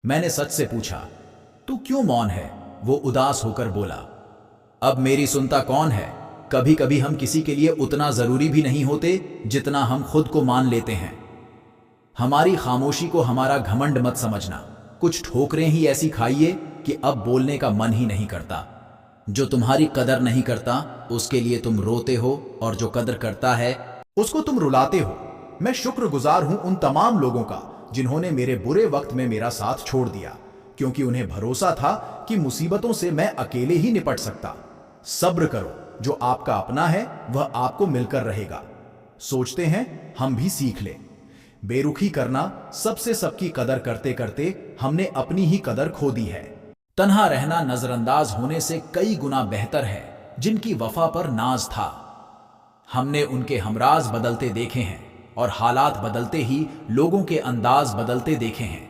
मैंने सच से पूछा, तू क्यों मौन है? वो उदास होकर बोला, अब मेरी सुनता कौन है? कभी कभी हम किसी के लिए उतना जरूरी भी नहीं होते जितना हम खुद को मान लेते हैं। हमारी खामोशी को हमारा घमंड मत समझना। कुछ ठोकरें ही ऐसी खाइए कि अब बोलने का मन ही नहीं करता। जो तुम्हारी कदर नहीं करता उसके लिए तुम रोते हो, और जो कदर करता है उसको तुम रुलाते हो। मैं शुक्रगुजार हूं उन तमाम लोगों का जिन्होंने मेरे बुरे वक्त में मेरा साथ छोड़ दिया, क्योंकि उन्हें भरोसा था कि मुसीबतों से मैं अकेले ही निपट सकता। सब्र करो, जो आपका अपना है वह आपको मिलकर रहेगा। सोचते हैं हम भी सीख ले। बेरुखी करना, सबसे सबकी कदर करते करते हमने अपनी ही कदर खो दी है। तन्हा रहना नजरअंदाज होने से कई गुना बेहतर है। जिनकी वफा पर नाज था, हमने उनके हमराज बदलते देखे हैं, और हालात बदलते ही लोगों के अंदाज बदलते देखे हैं।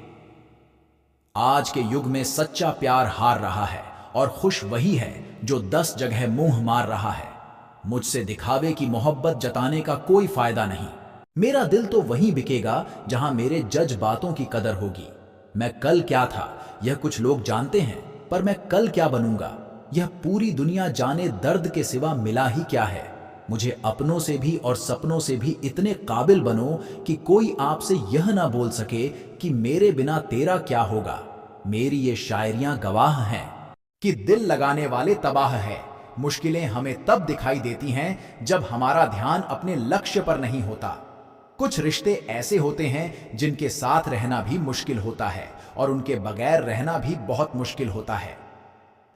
आज के युग में सच्चा प्यार हार रहा है, और खुश वही है जो 10 जगह मुंह मार रहा है। मुझसे दिखावे की मोहब्बत जताने का कोई फायदा नहीं। मेरा दिल तो वहीं बिकेगा जहां मेरे जज बातों की कदर होगी। मैं कल क्या था यह कुछ लोग जानते हैं, पर मैं कल क्या बनूंगा यह पूरी दुनिया जाने। दर्द के सिवा मिला ही क्या है? मुझे अपनों से भी और सपनों से भी इतने काबिल बनो कि कोई आपसे यह ना बोल सके कि मेरे बिना तेरा क्या होगा। मेरी ये शायरियां गवाह हैं कि दिल लगाने वाले तबाह है। मुश्किलें हमें तब दिखाई देती हैं जब हमारा ध्यान अपने लक्ष्य पर नहीं होता। कुछ रिश्ते ऐसे होते हैं जिनके साथ रहना भी मुश्किल होता है, और उनके बगैर रहना भी बहुत मुश्किल होता है।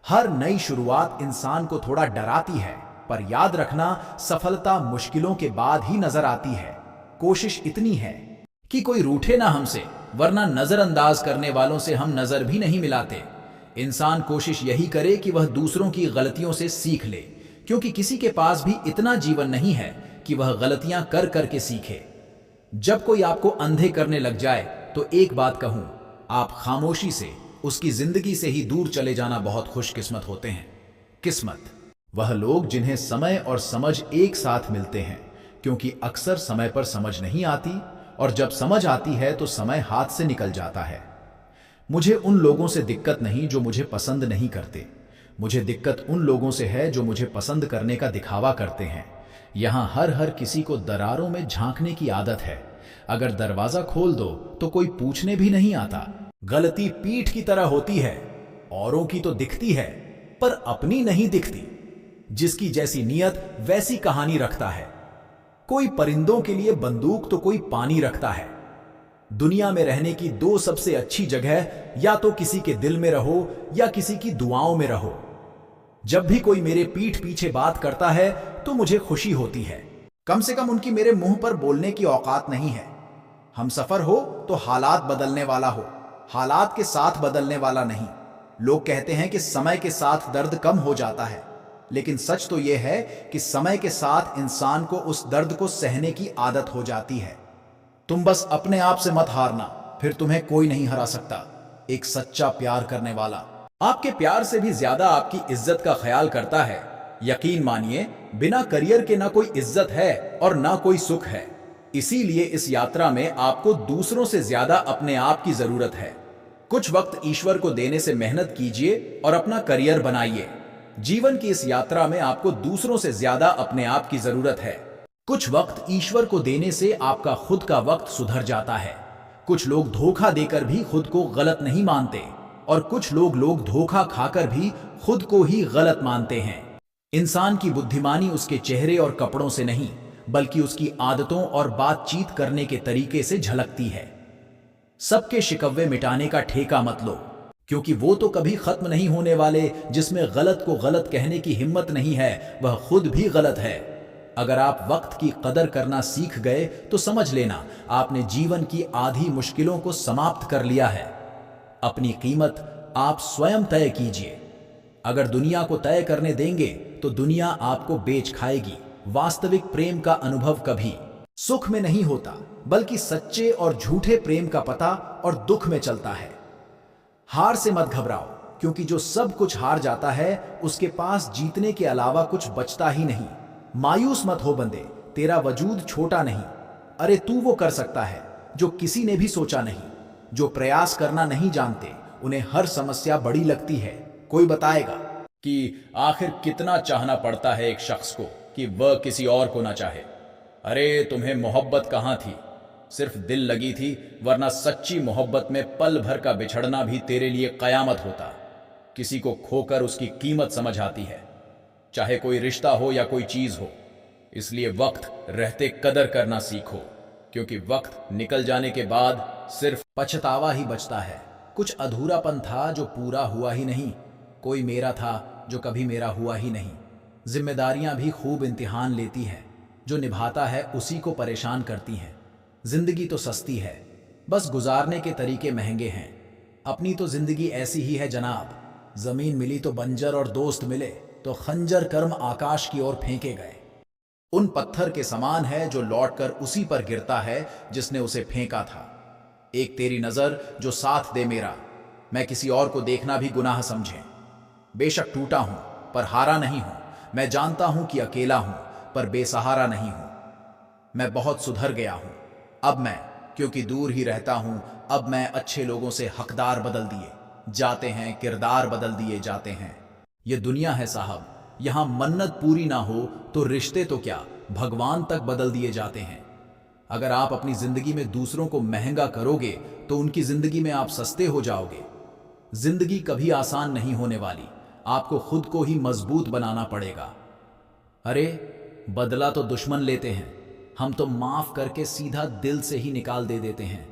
हर नई शुरुआत इंसान को थोड़ा डराती है, पर याद रखना, सफलता मुश्किलों के बाद ही नजर आती है। कोशिश इतनी है कि कोई रूठे ना हमसे, वरना नजरअंदाज करने वालों से हम नजर भी नहीं मिलाते। इंसान कोशिश यही करे कि वह दूसरों की गलतियों से सीख ले, क्योंकि किसी के पास भी इतना जीवन नहीं है कि वह गलतियां कर करके सीखे। जब कोई आपको अंधे करने लग जाए तो एक बात कहूं, आप खामोशी से उसकी जिंदगी से ही दूर चले जाना बहुत खुशकिस्मत होते हैं। किस्मत वह लोग जिन्हें समय और समझ एक साथ मिलते हैं, क्योंकि अक्सर समय पर समझ नहीं आती, और जब समझ आती है तो समय हाथ से निकल जाता है। मुझे उन लोगों से दिक्कत नहीं जो मुझे पसंद नहीं करते। मुझे दिक्कत उन लोगों से है जो मुझे पसंद करने का दिखावा करते हैं। यहां हर किसी को दरारों में झांकने की आदत है। अगर दरवाजा खोल दो तो कोई पूछने भी नहीं आता। गलती पीठ की तरह होती है, औरों की तो दिखती है पर अपनी नहीं दिखती। जिसकी जैसी नियत वैसी कहानी रखता है। कोई परिंदों के लिए बंदूक तो कोई पानी रखता है। दुनिया में रहने की 2 सबसे अच्छी जगह, या तो किसी के दिल में रहो या किसी की दुआओं में रहो। जब भी कोई मेरे पीठ पीछे बात करता है तो मुझे खुशी होती है। कम से कम उनकी मेरे मुंह पर बोलने की औकात नहीं है। हम सफर हो तो हालात बदलने वाला हो, हालात के साथ बदलने वाला नहीं। लोग कहते हैं कि समय के साथ दर्द कम हो जाता है, लेकिन सच तो यह है कि समय के साथ इंसान को उस दर्द को सहने की आदत हो जाती है। तुम बस अपने आप से मत हारना, फिर तुम्हें कोई नहीं हरा सकता। एक सच्चा प्यार करने वाला आपके प्यार से भी ज्यादा आपकी इज्जत का ख्याल करता है। यकीन मानिए, बिना करियर के ना कोई इज्जत है और ना कोई सुख है। इसीलिए इस यात्रा में आपको दूसरों से ज्यादा अपने आप की जरूरत है। कुछ वक्त ईश्वर को देने से मेहनत कीजिए और अपना करियर बनाइए। जीवन की इस यात्रा में आपको दूसरों से ज्यादा अपने आप की जरूरत है। कुछ वक्त ईश्वर को देने से आपका खुद का वक्त सुधर जाता है। कुछ लोग धोखा देकर भी खुद को गलत नहीं मानते, और कुछ लोग धोखा खाकर भी खुद को ही गलत मानते हैं। इंसान की बुद्धिमानी उसके चेहरे और कपड़ों से नहीं, बल्कि उसकी आदतों और बातचीत करने के तरीके से झलकती है। सबके शिकवे मिटाने का ठेका मत लो, क्योंकि वो तो कभी खत्म नहीं होने वाले। जिसमें गलत को गलत कहने की हिम्मत नहीं है, वह खुद भी गलत है। अगर आप वक्त की कदर करना सीख गए तो समझ लेना, आपने जीवन की आधी मुश्किलों को समाप्त कर लिया है। अपनी कीमत आप स्वयं तय कीजिए। अगर दुनिया को तय करने देंगे तो दुनिया आपको बेच खाएगी। वास्तविक प्रेम का अनुभव कभी सुख में नहीं होता, बल्कि सच्चे और झूठे प्रेम का पता और दुख में चलता है। हार से मत घबराओ, क्योंकि जो सब कुछ हार जाता है उसके पास जीतने के अलावा कुछ बचता ही नहीं। मायूस मत हो बंदे, तेरा वजूद छोटा नहीं। अरे तू वो कर सकता है जो किसी ने भी सोचा नहीं। जो प्रयास करना नहीं जानते उन्हें हर समस्या बड़ी लगती है। कोई बताएगा कि आखिर कितना चाहना पड़ता है एक शख्स को कि वह किसी और को ना चाहे। अरे तुम्हें मोहब्बत कहाँ थी, सिर्फ दिल लगी थी, वरना सच्ची मोहब्बत में पल भर का बिछड़ना भी तेरे लिए कयामत होता। किसी को खोकर उसकी कीमत समझ आती है, चाहे कोई रिश्ता हो या कोई चीज हो। इसलिए वक्त रहते कदर करना सीखो, क्योंकि वक्त निकल जाने के बाद सिर्फ पछतावा ही बचता है। कुछ अधूरापन था जो पूरा हुआ ही नहीं, कोई मेरा था जो कभी मेरा हुआ ही नहीं। जिम्मेदारियां भी खूब इम्तिहान लेती हैं, जो निभाता है उसी को परेशान करती हैं। जिंदगी तो सस्ती है, बस गुजारने के तरीके महंगे हैं। अपनी तो जिंदगी ऐसी ही है जनाब, जमीन मिली तो बंजर और दोस्त मिले तो खंजर कर्म आकाश की ओर फेंके गए। उन पत्थर के समान है जो लौटकर उसी पर गिरता है जिसने उसे फेंका था। एक तेरी नजर जो साथ दे मेरा, मैं किसी और को देखना भी गुनाह समझें। बेशक टूटा हूं पर हारा नहीं हूं, मैं जानता हूं कि अकेला हूं पर बेसहारा नहीं हूं। मैं बहुत सुधर गया हूं अब मैं, क्योंकि दूर ही रहता हूं अब मैं। अच्छे लोगों से हकदार बदल दिए जाते हैं, किरदार बदल दिए जाते हैं। ये दुनिया है साहब, यहां मन्नत पूरी ना हो तो रिश्ते तो क्या भगवान तक बदल दिए जाते हैं। अगर आप अपनी जिंदगी में दूसरों को महंगा करोगे तो उनकी जिंदगी में आप सस्ते हो जाओगे। जिंदगी कभी आसान नहीं होने वाली, आपको खुद को ही मजबूत बनाना पड़ेगा। अरे बदला तो दुश्मन लेते हैं, हम तो माफ करके सीधा दिल से ही निकाल दे देते हैं।